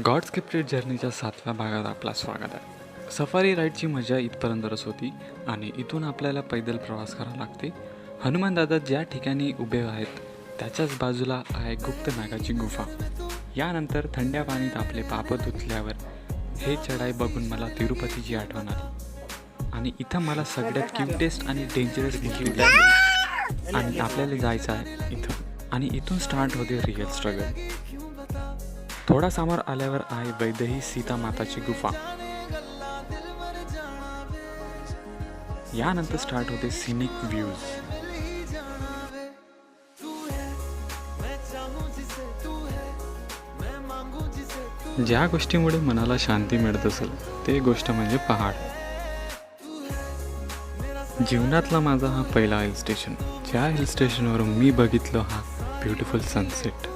God's gifted जर्नीच्या 7व्या भागात आपला स्वागत आहे. सफारी राईडची मजा इथपर्यंतच होती आणि इथून आपल्याला पैदल प्रवास करावा लागते. हनुमान दादा ज्या ठिकाणी उभे आहेत त्याच्याच बाजूला आहे गुप्त नागाची गुफा. यानंतर थंड्या पाण्यात आपले पाप धुतल्यावर हे चढाई बघून मला तिरुपतीची आठवण आली आणि इथं मला सगळ्यात क्यूटेस्ट आणि डेंजरस गोष्टी दिसली आणि आपल्याला जायचं आहे इथं आणि इथून स्टार्ट होते रिअल स्ट्रगल. थोडा समोर आल्यावर आहे वैदेही सीता माताची गुफा. यानंतर स्टार्ट होते सिनिक व्ह्यूज. ज्या गोष्टीमुळे मनाला शांती मिळत असेल ते गोष्ट म्हणजे पहाड. जीवनातला माझा हा पहिला हिल स्टेशन. ज्या हिल स्टेशनवरून मी बघितलं हा ब्युटिफुल सनसेट.